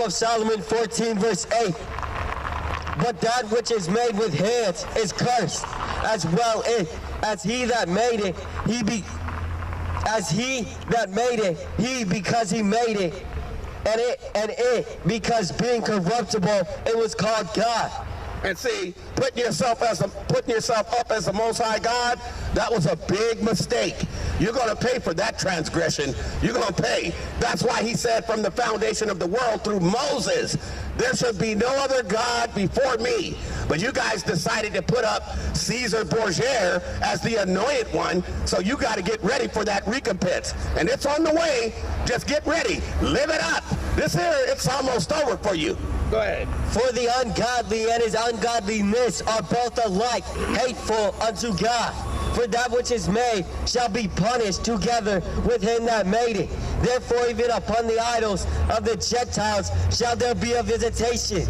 of Solomon 14 verse 8. But that which is made with hands is cursed, as well as he that made it, he because he made it, and it because being corruptible, it was called God. And see, putting yourself up as the Most High God, that was a big mistake. You're going to pay for that transgression. You're going to pay. That's why he said from the foundation of the world through Moses, there should be no other God before me. But you guys decided to put up Caesar Borgia as the anointed one, so you got to get ready for that recompense. And it's on the way. Just get ready. Live it up. This here, it's almost over for you. Go ahead. For the ungodly and his ungodliness are both alike hateful unto God. For that which is made shall be punished together with him that made it. Therefore even upon the idols of the Gentiles shall there be a visitation.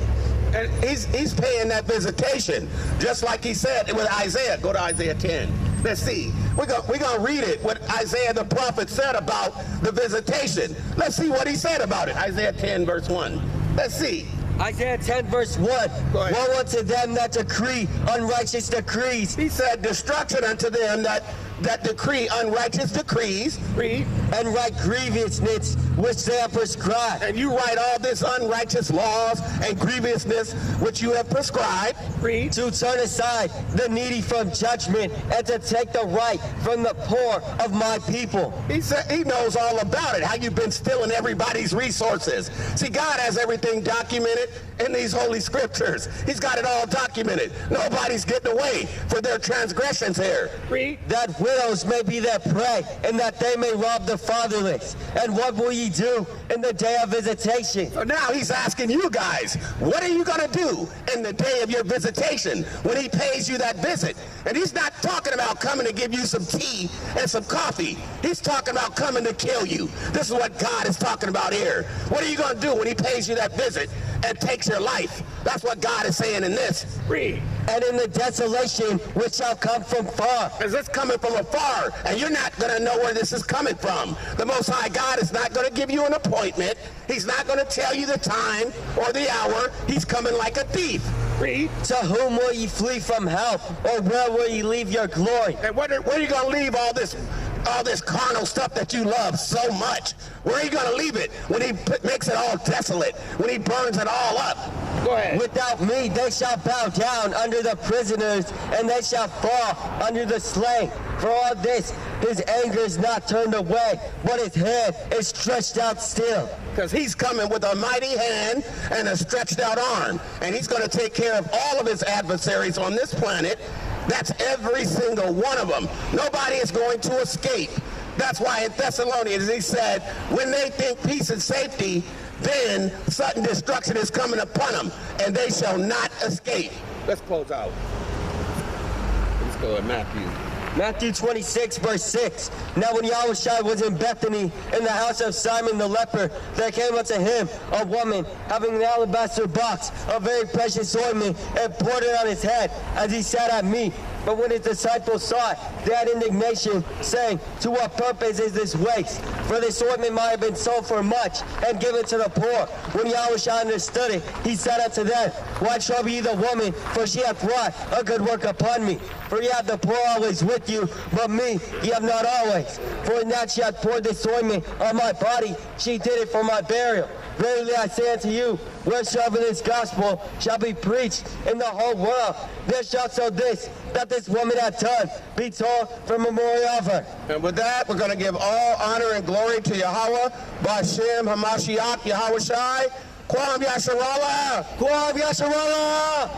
And he's paying that visitation, just like he said with Isaiah. Go to Isaiah 10. Let's see. We're gonna read it, what Isaiah the prophet said about the visitation. Let's see what he said about it. Isaiah 10 verse 1. Let's see. Isaiah 10 verse 1. Woe unto them that decree unrighteous decrees. He said, destruction unto them that decree unrighteous decrees. Read. And write grievousness which they have prescribed. And you write all this unrighteous laws and grievousness which you have prescribed. Read. To turn aside the needy from judgment and to take the right from the poor of my people. He said he knows all about it, how you've been stealing everybody's resources. See, God has everything documented in these holy scriptures. He's got it all documented. Nobody's getting away for their transgressions here. Read. That widows may be their prey, and that they may rob the fatherless. And what will ye do in the day of visitation? So now he's asking you guys, what are you going to do in the day of your visitation when he pays you that visit? And he's not talking about coming to give you some tea and some coffee. He's talking about coming to kill you. This is what God is talking about here. What are you going to do when he pays you that visit and takes your life? That's what God is saying in this. Read. And in the desolation which shall come from far. Is this coming from afar? And you're not going to know where this is coming from. The Most High God is not going to give you an appointment. He's not going to tell you the time or the hour. He's coming like a thief. Read. To whom will ye flee from help, or where will ye leave your glory? And where are you going to leave all this carnal stuff that you love so much? Where are you going to leave it when he makes it all desolate, when he burns it all up? Go ahead. Without me they shall bow down under the prisoners, and they shall fall under the slain. For all this his anger is not turned away, but his hand is stretched out still. Because he's coming with a mighty hand and a stretched out arm, and he's going to take care of all of his adversaries on this planet. That's every single one of them. Nobody is going to escape. That's why in Thessalonians he said, when they think peace and safety, then sudden destruction is coming upon them, and they shall not escape. Let's close out. Let's go to Matthew. Matthew 26, verse 6. Now when Yahushua was in Bethany, in the house of Simon the leper, there came unto him a woman having an alabaster box of very precious ointment, and poured it on his head as he sat at meat. But when his disciples saw it, they had indignation, saying, to what purpose is this waste? For this ointment might have been sold for much, and given to the poor. When Yahushua understood it, he said unto them, why trouble ye the woman? For she hath wrought a good work upon me. For ye have the poor always with you, but me ye have not always. For in that she hath poured this ointment on my body, she did it for my burial. Verily I say unto you, wheresoever this gospel shall be preached in the whole world, there shall so this, that this woman hath done, be told for memorial of her. And with that, we're going to give all honor and glory to Yahweh, B'Shem HaMashiach, Yahushai, Kwam Yasharallah. Kwam Yasharallah.